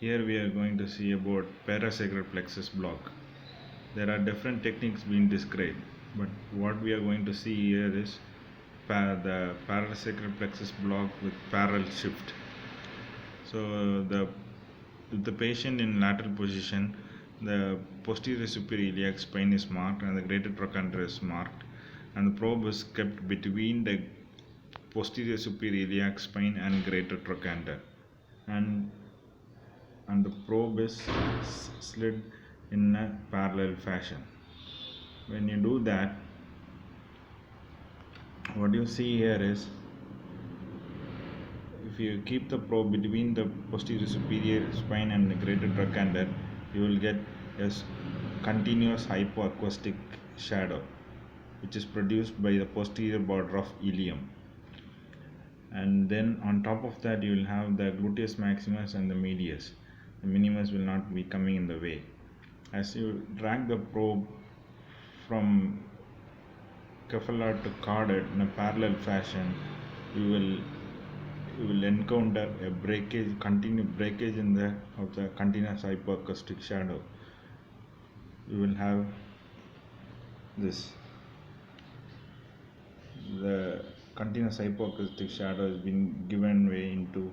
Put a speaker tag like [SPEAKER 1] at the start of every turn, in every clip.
[SPEAKER 1] Here we are going to see about parasacral plexus block. There are different techniques being described, but what we are going to see here is the parasacral plexus block with parallel shift. So the patient in lateral position, the posterior superior iliac spine is marked and the greater trochanter is marked, and the probe is kept between the posterior superior iliac spine and greater trochanter, and the probe is slid in a parallel fashion. When you do that, what you see here is, if you keep the probe between the posterior superior spine and the greater trochanter, you will get a continuous hypoacoustic shadow which is produced by the posterior border of ilium. And then on top of that, you will have the gluteus maximus and the medius. The minimus will not be coming in the way. As you drag the probe from cephala to caudate in a parallel fashion, you will encounter a continuous breakage of the continuous hypoacoustic shadow. You will have this. The continuous hypoacoustic shadow has been given way into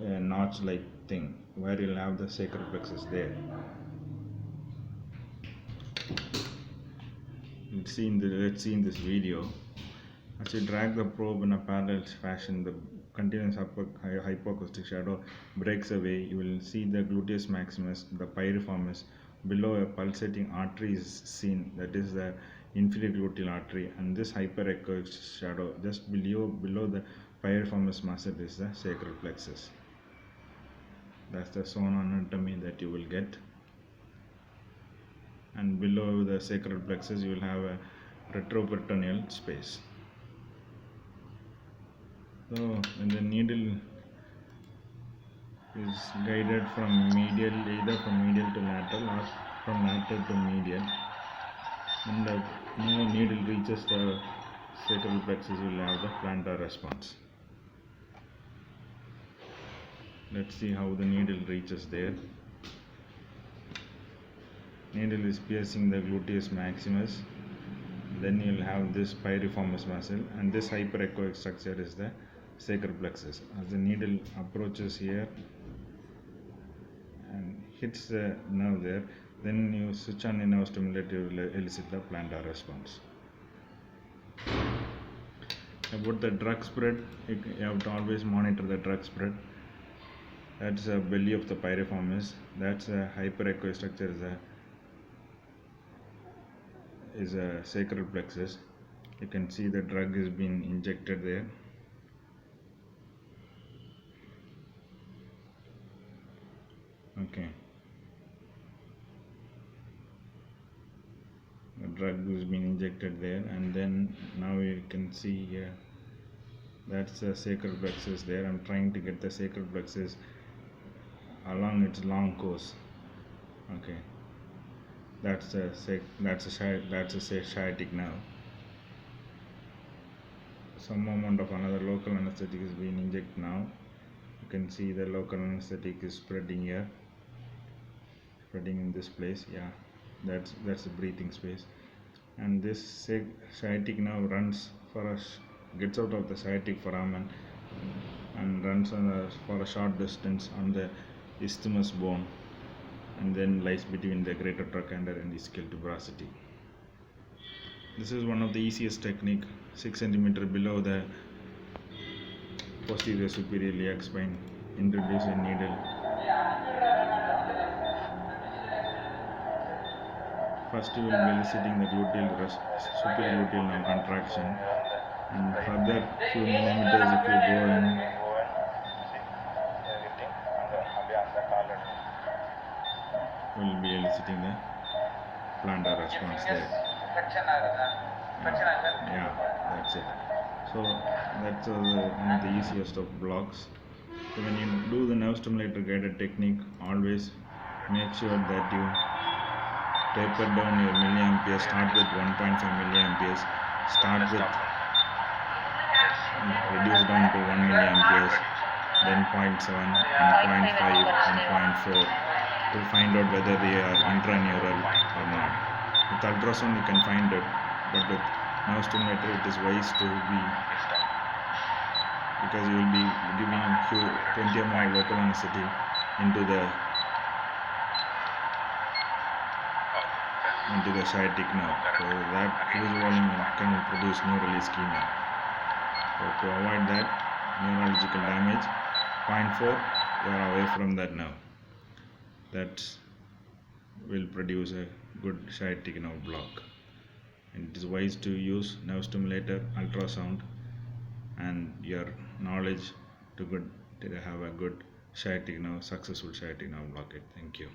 [SPEAKER 1] a notch-like thing where you'll have the sacral plexus there. Let's see in this video. As you drag the probe in a parallel fashion, the continuous hypoacoustic shadow breaks away. You will see the gluteus maximus, the piriformis. Below, a pulsating artery is seen, that is the inferior gluteal artery, and this hyperecho shadow just below the piriformis muscle is the sacral plexus. That's the zone anatomy that you will get. And below the sacral plexus, you will have a retroperitoneal space. So when the needle is guided from medial, either from medial to lateral or from lateral to medial, when the needle reaches the sacral plexus, you will have the plantar response. Let's see how the needle reaches there. Needle is piercing the gluteus maximus. Then you will have this piriformis muscle, and this hyperechoic structure is the sacral plexus. As the needle approaches here and hits the nerve there, then you switch on the nerve stimulator, you will elicit the plantar response. About the drug spread, you have to always monitor the drug spread. That's the belly of the piriformis. That's a hyperechoic structure, is a sacral plexus. You can see the drug is being injected there. Okay. The drug is being injected there, and then now you can see here, that's the sacral plexus there. I'm trying to get the sacral plexus along its long course. Okay. That's a sciatic nerve. Some amount of another local anesthetic is being injected now. You can see the local anesthetic is spreading here, spreading in this place. Yeah, that's the breathing space. And this sciatic nerve gets out of the sciatic foramen and runs for a short distance on the isthmus bone, and then lies between the greater trochanter and the ischial tuberosity. This is one of the easiest technique, 6 cm below the posterior superior iliac spine. Introduce a needle. First you will be eliciting the superior gluteal nerve contraction, and further few millimeters if you go in, will be eliciting the plantar response there. Yeah, that's it. So that's one of the easiest of blocks. So when you do the nerve stimulator guided technique, always make sure that you taper down your milliamperes. Start with 1.5 milliamperes. Start with reduce down to 1 milliamperes. then 0.7 and zero point 0.5 and zero point 0.4 to find out whether they are intraneural or not. With ultrasound you can find it, but with nerve stimulator it is wise to be, because you will be giving 20 ml local anesthetic into the sciatic nerve. So that huge volume can produce neural ischemia. So to avoid that neurological damage, 0.4 you are away from that nerve. That will produce a good sciatic nerve block. And it is wise to use nerve stimulator, ultrasound, and your knowledge to have a good sciatic nerve, successful sciatic nerve blockade. Thank you.